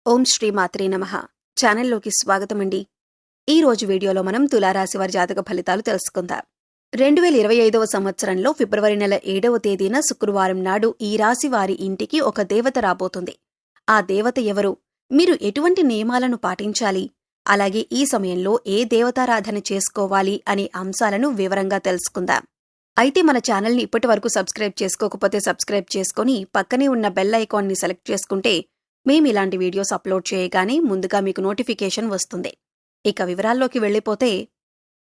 ఓం శ్రీ మాత్రే నమః. ఛానల్లోకి స్వాగతమండి. ఈ రోజు వీడియోలో మనం తులారాశి వారి జాతక ఫలితాలు తెలుసుకుందాం. 2025వ సంవత్సరంలో ఫిబ్రవరి నెల 7వ తేదీన శుక్రవారం నాడు ఈ రాశి వారి ఇంటికి ఒక దేవత రాబోతుంది. ఆ దేవత ఎవరు? మీరు ఎటువంటి నియమాలను పాటించాలి? అలాగే ఈ సమయంలో ఏ దేవతారాధన చేసుకోవాలి అనే అంశాలను వివరంగా తెలుసుకుందాం. అయితే మన ఛానల్ని ఇప్పటివరకు సబ్స్క్రైబ్ చేసుకోకపోతే సబ్స్క్రైబ్ చేసుకొని పక్కనే ఉన్న బెల్ ఐకాన్ని సెలెక్ట్ చేసుకుంటే మేము ఇలాంటి వీడియోస్ అప్లోడ్ చేయగానే ముందుగా మీకు నోటిఫికేషన్ వస్తుంది. ఇక వివరాల్లోకి వెళ్ళిపోతే,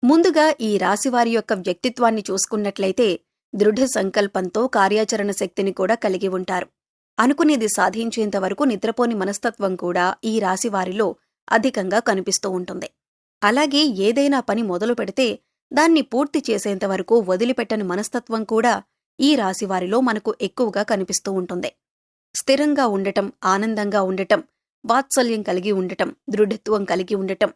ముందుగా ఈ రాశివారి యొక్క వ్యక్తిత్వాన్ని చూసుకున్నట్లయితే దృఢ సంకల్పంతో కార్యాచరణ శక్తిని కూడా కలిగి ఉంటారు. అనుకునేది సాధించేంత వరకు నిద్రపోని మనస్తత్వం కూడా ఈ రాశివారిలో అధికంగా కనిపిస్తూ ఉంటుంది. అలాగే ఏదైనా పని మొదలు పెడితే దాన్ని పూర్తి చేసేంత వరకు వదిలిపెట్టని మనస్తత్వం కూడా ఈ రాశివారిలో మనకు ఎక్కువగా కనిపిస్తూ ఉంటుంది. స్థిరంగా ఉండటం, ఆనందంగా ఉండటం, వాత్సల్యం కలిగి ఉండటం, దృఢత్వం కలిగి ఉండటం,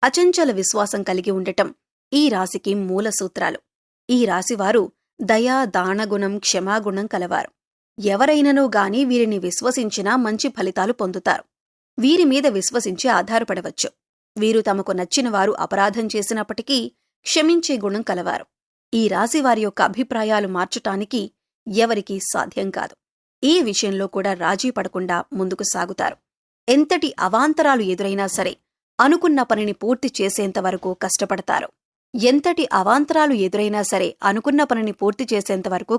అచంచల విశ్వాసం కలిగి ఉండటం ఈ రాశికి మూల సూత్రాలు. ఈ రాశివారు దయా, దానగుణం, క్షమాగుణం కలవారు. ఎవరైననూ గాని వీరిని విశ్వసించినా మంచి ఫలితాలు పొందుతారు. వీరి మీద విశ్వసించి ఆధారపడవచ్చు. వీరు తమకు నచ్చిన వారు అపరాధం చేసినప్పటికీ క్షమించే గుణం కలవారు. ఈ రాశివారి యొక్క అభిప్రాయాలు మార్చటానికి ఎవరికీ సాధ్యం కాదు. ఈ విషయంలో కూడా రాజీ పడకుండా ముందుకు సాగుతారు. ఎంతటి అవాంతరాలు ఎదురైనా సరే అనుకున్న పనిని పూర్తి చేసేంత వరకు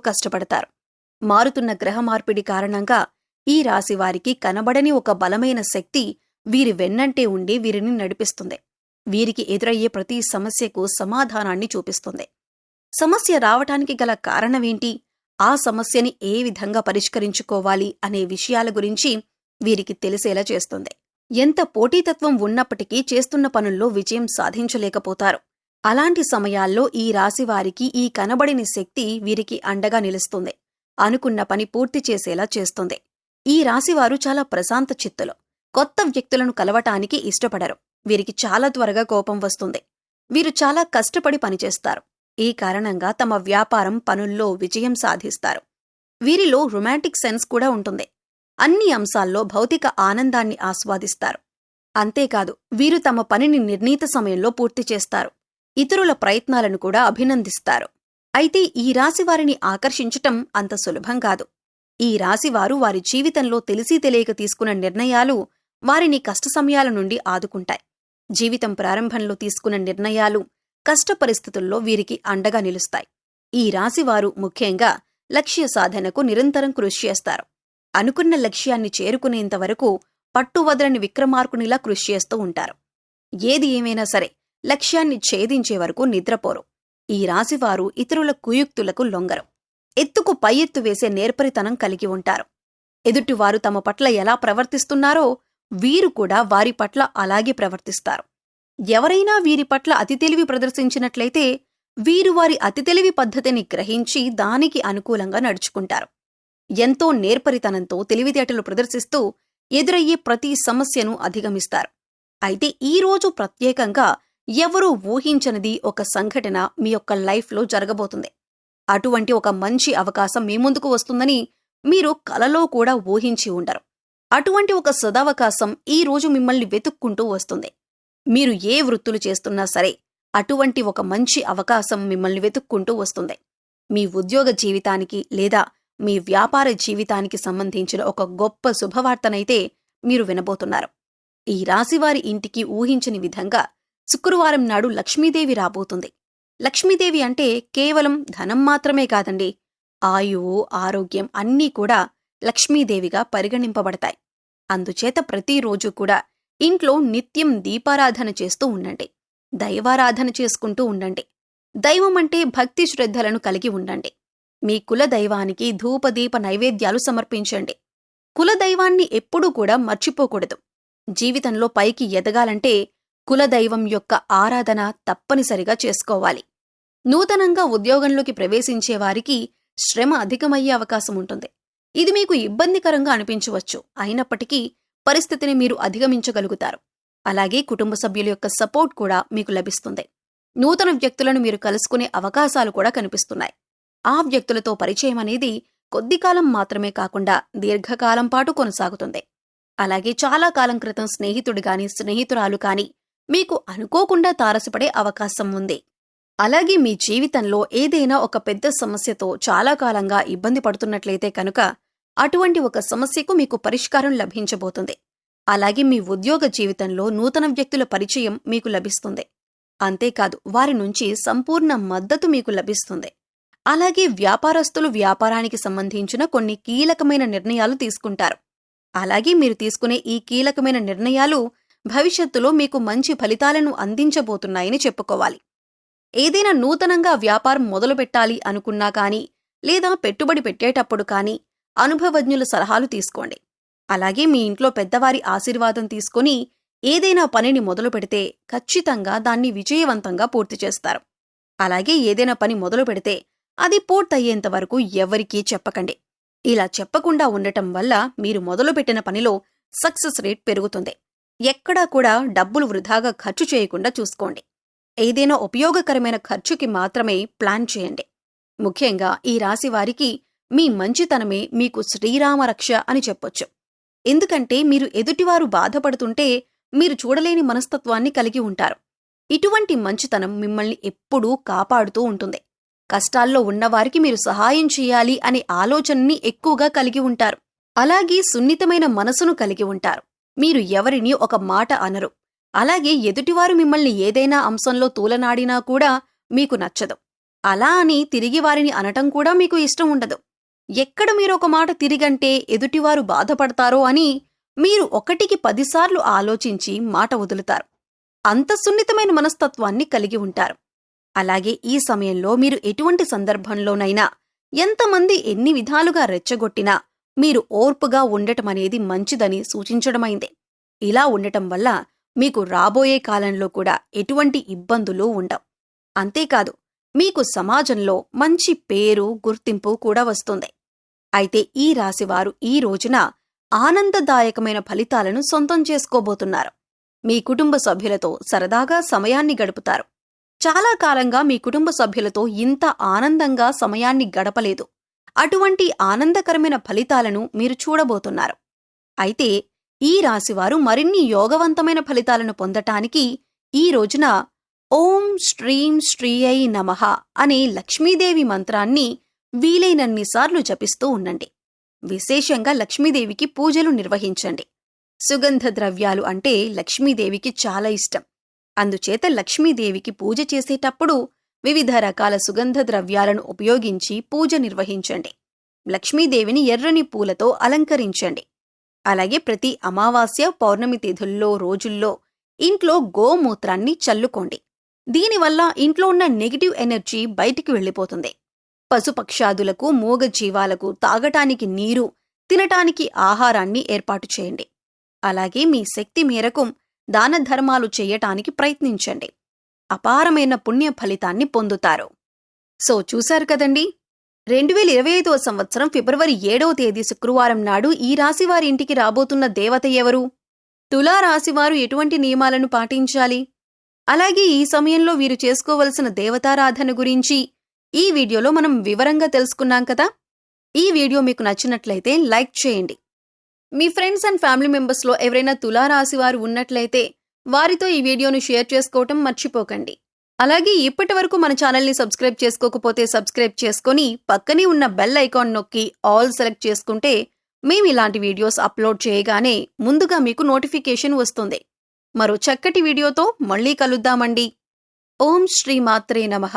కష్టపడతారు. మారుతున్న గ్రహ మార్పిడి కారణంగా ఈ రాశి వారికి కనబడని ఒక బలమైన శక్తి వీరి వెన్నంటే ఉండి వీరిని నడిపిస్తుంది. వీరికి ఎదురయ్యే ప్రతి సమస్యకు సమాధానాన్ని చూపిస్తుంది. సమస్య రావటానికి గల కారణమేంటి, ఆ సమస్యని ఏ విధంగా పరిష్కరించుకోవాలి అనే విషయాల గురించి వీరికి తెలిసేలా చేస్తుంది. ఎంత పోటీతత్వం ఉన్నప్పటికీ చేస్తున్న పనుల్లో విజయం సాధించలేకపోతారు. అలాంటి సమయాల్లో ఈ రాశివారికి ఈ కనబడిన శక్తి వీరికి అండగా నిలుస్తుంది. అనుకున్న పని పూర్తి చేసేలా చేస్తుంది. ఈ రాశివారు చాలా ప్రశాంత చిత్తులు. కొత్త వ్యక్తులను కలవటానికి ఇష్టపడరు. వీరికి చాలా త్వరగా కోపం వస్తుంది. వీరు చాలా కష్టపడి పనిచేస్తారు. ఈ కారణంగా తమ వ్యాపారం, పనుల్లో విజయం సాధిస్తారు. వీరిలో రొమాంటిక్ సెన్స్ కూడా ఉంటుంది. అన్ని అంశాల్లో భౌతిక ఆనందాన్ని ఆస్వాదిస్తారు. అంతేకాదు, వీరు తమ పనిని నిర్ణీత సమయంలో పూర్తి చేస్తారు. ఇతరుల ప్రయత్నాలను కూడా అభినందిస్తారు. అయితే ఈ రాశివారిని ఆకర్షించటం అంత సులభం కాదు. ఈ రాశివారు వారి జీవితంలో తెలిసి తెలియక తీసుకున్న నిర్ణయాలు వారిని కష్ట సమయాల నుండి ఆదుకుంటాయి. జీవితం ప్రారంభంలో తీసుకున్న నిర్ణయాలు కష్ట పరిస్థితుల్లో వీరికి అండగా నిలుస్తాయి. ఈ రాశివారు ముఖ్యంగా లక్ష్య సాధనకు నిరంతరం కృషి చేస్తారు. అనుకున్న లక్ష్యాన్ని చేరుకునేంతవరకు పట్టువదలని విక్రమార్కునిలా కృషి చేస్తూ ఉంటారు. ఏది ఏమైనా సరే లక్ష్యాన్ని ఛేదించే వరకు నిద్రపోరు. ఈ రాశివారు ఇతరుల కుయుక్తులకు లొంగరు. ఎత్తుకు పై ఎత్తు వేసే నేర్పరితనం కలిగి ఉంటారు. ఎదుటివారు తమ పట్ల ఎలా ప్రవర్తిస్తున్నారో వీరు కూడా వారి పట్ల అలాగే ప్రవర్తిస్తారు. ఎవరైనా వీరి పట్ల అతితెలివి ప్రదర్శించినట్లయితే వీరు వారి అతితెలివి పద్ధతిని గ్రహించి దానికి అనుకూలంగా నడుచుకుంటారు. ఎంతో నేర్పరితనంతో తెలివితేటలు ప్రదర్శిస్తూ ఎదురయ్యే ప్రతి సమస్యను అధిగమిస్తారు. అయితే ఈ రోజు ప్రత్యేకంగా ఎవరూ ఊహించనిది ఒక సంఘటన మీ యొక్క లైఫ్లో జరగబోతుంది. అటువంటి ఒక మంచి అవకాశం మీ ముందుకు వస్తుందని మీరు కలలో కూడా ఊహించి ఉండరు. అటువంటి ఒక సదవకాశం ఈ రోజు మిమ్మల్ని వెతుక్కుంటూ వస్తుంది. మీరు ఏ వృత్తులు చేస్తున్నా సరే అటువంటి ఒక మంచి అవకాశం మిమ్మల్ని వెతుక్కుంటూ వస్తుంది. మీ ఉద్యోగ జీవితానికి లేదా మీ వ్యాపార జీవితానికి సంబంధించిన ఒక గొప్ప శుభవార్తనైతే మీరు వినబోతున్నారు. ఈ రాశివారి ఇంటికి ఊహించని విధంగా శుక్రవారం నాడు లక్ష్మీదేవి రాబోతుంది. లక్ష్మీదేవి అంటే కేవలం ధనం మాత్రమే కాదండి. ఆయువు, ఆరోగ్యం అన్నీ కూడా లక్ష్మీదేవిగా పరిగణింపబడతాయి. అందుచేత ప్రతిరోజు కూడా ఇంట్లో నిత్యం దీపారాధన చేస్తూ ఉండండి. దైవారాధన చేసుకుంటూ ఉండండి. దైవం అంటే భక్తి శ్రద్ధలను కలిగి ఉండండి. మీ కులదైవానికి ధూపదీప నైవేద్యాలు సమర్పించండి. కులదైవాన్ని ఎప్పుడూ కూడా మర్చిపోకూడదు. జీవితంలో పైకి ఎదగాలంటే కులదైవం యొక్క ఆరాధన తప్పనిసరిగా చేసుకోవాలి. నూతనంగా ఉద్యోగంలోకి ప్రవేశించేవారికి శ్రమ అధికమయ్యే అవకాశం ఉంటుంది. ఇది మీకు ఇబ్బందికరంగా అనిపించవచ్చు. అయినప్పటికీ పరిస్థితిని మీరు అధిగమించగలుగుతారు. అలాగే కుటుంబ సభ్యుల యొక్క సపోర్ట్ కూడా మీకు లభిస్తుంది. నూతన వ్యక్తులను మీరు కలుసుకునే అవకాశాలు కూడా కనిపిస్తున్నాయి. ఆ వ్యక్తులతో పరిచయం అనేది కొద్ది కాలం మాత్రమే కాకుండా దీర్ఘకాలం పాటు కొనసాగుతుంది. అలాగే చాలా కాలం క్రితం స్నేహితుడు గాని స్నేహితురాలు కాని మీకు అనుకోకుండా తారసపడే అవకాశం ఉంది. అలాగే మీ జీవితంలో ఏదైనా ఒక పెద్ద సమస్యతో చాలా కాలంగా ఇబ్బంది పడుతున్నట్లయితే కనుక అటువంటి ఒక సమస్యకు మీకు పరిష్కారం లభించబోతుంది. అలాగే మీ ఉద్యోగ జీవితంలో నూతన వ్యక్తుల పరిచయం మీకు లభిస్తుంది. అంతేకాదు వారి నుంచి సంపూర్ణ మద్దతు మీకు లభిస్తుంది. అలాగే వ్యాపారస్తులు వ్యాపారానికి సంబంధించిన కొన్ని కీలకమైన నిర్ణయాలు తీసుకుంటారు. అలాగే మీరు తీసుకునే ఈ కీలకమైన నిర్ణయాలు భవిష్యత్తులో మీకు మంచి ఫలితాలను అందించబోతున్నాయని చెప్పుకోవాలి. ఏదైనా నూతనంగా వ్యాపారం మొదలుపెట్టాలి అనుకున్నా కానీ లేదా పెట్టుబడి పెట్టేటప్పుడు కానీ అనుభవజ్ఞుల సలహాలు తీసుకోండి. అలాగే మీ ఇంట్లో పెద్దవారి ఆశీర్వాదం తీసుకుని ఏదైనా పనిని మొదలు పెడితే ఖచ్చితంగా దాన్ని విజయవంతంగా పూర్తి చేస్తారు. అలాగే ఏదైనా పని మొదలు పెడితే అది పూర్తయ్యేంత వరకు ఎవరికీ చెప్పకండి. ఇలా చెప్పకుండా ఉండటం వల్ల మీరు మొదలుపెట్టిన పనిలో సక్సెస్ రేట్ పెరుగుతుంది. ఎక్కడా కూడా డబ్బులు వృధాగా ఖర్చు చేయకుండా చూసుకోండి. ఏదైనా ఉపయోగకరమైన ఖర్చుకి మాత్రమే ప్లాన్ చేయండి. ముఖ్యంగా ఈ రాశి వారికి మీ మంచితనమే మీకు శ్రీరామరక్ష అని చెప్పొచ్చు. ఎందుకంటే మీరు ఎదుటివారు బాధపడుతుంటే మీరు చూడలేని మనస్తత్వాన్ని కలిగి ఉంటారు. ఇటువంటి మంచితనం మిమ్మల్ని ఎప్పుడూ కాపాడుతూ ఉంటుంది. కష్టాల్లో ఉన్నవారికి మీరు సహాయం చేయాలి అనే ఆలోచనని ఎక్కువగా కలిగి ఉంటారు. అలాగే సున్నితమైన మనసును కలిగి ఉంటారు. మీరు ఎవరిని ఒక మాట అనరు. అలాగే ఎదుటివారు మిమ్మల్ని ఏదైనా అంశంలో తూలనాడినా కూడా మీకు నచ్చదు. అలా అని తిరిగి వారిని అనటం కూడా మీకు ఇష్టం ఉండదు. ఎక్కడ మీరొక మాట తిరిగంటే ఎదుటివారు బాధపడతారో అని మీరు 1కి 10 సార్లు ఆలోచించి మాట వదులుతారు. అంత సున్నితమైన మనస్తత్వాన్ని కలిగి ఉంటారు. అలాగే ఈ సమయంలో మీరు ఎటువంటి సందర్భంలోనైనా ఎంతమంది ఎన్ని విధాలుగా రెచ్చగొట్టినా మీరు ఓర్పుగా ఉండటమనేది మంచిదని సూచించడమైందే. ఇలా ఉండటం వల్ల మీకు రాబోయే కాలంలో కూడా ఎటువంటి ఇబ్బందులు ఉండవు. అంతేకాదు మీకు సమాజంలో మంచి పేరు గుర్తింపు కూడా వస్తుంది. అయితే ఈ రాశివారు ఈ రోజున ఆనందదాయకమైన ఫలితాలను సొంతం చేసుకోబోతున్నారు. మీ కుటుంబ సభ్యులతో సరదాగా సమయాన్ని గడుపుతారు. చాలా కాలంగా మీ కుటుంబ సభ్యులతో ఇంత ఆనందంగా సమయాన్ని గడపలేదు. అటువంటి ఆనందకరమైన ఫలితాలను మీరు చూడబోతున్నారు. అయితే ఈ రాశివారు మరిన్ని యోగవంతమైన ఫలితాలను పొందటానికి ఈ రోజున ఓం శ్రీం శ్రీయై నమః అనే లక్ష్మీదేవి మంత్రాన్ని వీలైనన్నిసార్లు జపిస్తూ ఉండండి. విశేషంగా లక్ష్మీదేవికి పూజలు నిర్వహించండి. సుగంధ ద్రవ్యాలు అంటే లక్ష్మీదేవికి చాలా ఇష్టం. అందుచేత లక్ష్మీదేవికి పూజ చేసేటప్పుడు వివిధ రకాల సుగంధ ద్రవ్యాలను ఉపయోగించి పూజ నిర్వహించండి. లక్ష్మీదేవిని ఎర్రని పూలతో అలంకరించండి. అలాగే ప్రతి అమావాస్య పౌర్ణమి తిథుల్లో రోజుల్లో ఇంట్లో గోమూత్రాన్ని చల్లుకోండి. దీనివల్ల ఇంట్లో ఉన్న నెగిటివ్ ఎనర్జీ బయటికి వెళ్ళిపోతుంది. పశుపక్షాదులకు మూగజీవాలకు తాగటానికి నీరు, తినటానికి ఆహారాన్ని ఏర్పాటు చేయండి. అలాగే మీ శక్తి మేరకు దాన ధర్మాలు చెయ్యటానికి ప్రయత్నించండి. అపారమైన పుణ్య ఫలితాన్ని పొందుతారు. సో చూశారు కదండి, 2025వ సంవత్సరం ఫిబ్రవరి 7వ తేదీ శుక్రవారం నాడు ఈ రాశివారి ఇంటికి రాబోతున్న దేవత ఎవరు? తులా రాశివారు ఎటువంటి నియమాలను పాటించాలి? అలాగే ఈ సమయంలో వీరు చేసుకోవలసిన దేవతారాధన గురించి ఈ వీడియోలో మనం వివరంగా తెలుసుకున్నాం కదా. ఈ వీడియో మీకు నచ్చినట్లయితే లైక్ చేయండి. మీ ఫ్రెండ్స్ అండ్ ఫ్యామిలీ మెంబర్స్లో ఎవరైనా తులా రాశివారు ఉన్నట్లయితే వారితో ఈ వీడియోను షేర్ చేసుకోవటం మర్చిపోకండి. అలాగే ఇప్పటి వరకు మన ఛానల్ని సబ్స్క్రైబ్ చేసుకోకపోతే సబ్స్క్రైబ్ చేసుకొని పక్కనే ఉన్న బెల్ ఐకాన్ నొక్కి ఆల్ సెలెక్ట్ చేసుకుంటే మేము ఇలాంటి వీడియోస్ అప్లోడ్ చేయగానే ముందుగా మీకు నోటిఫికేషన్ వస్తుంది. మరో చక్కటి వీడియోతో మళ్ళీ కలుద్దామండి. ఓం శ్రీ మాత్రే నమః.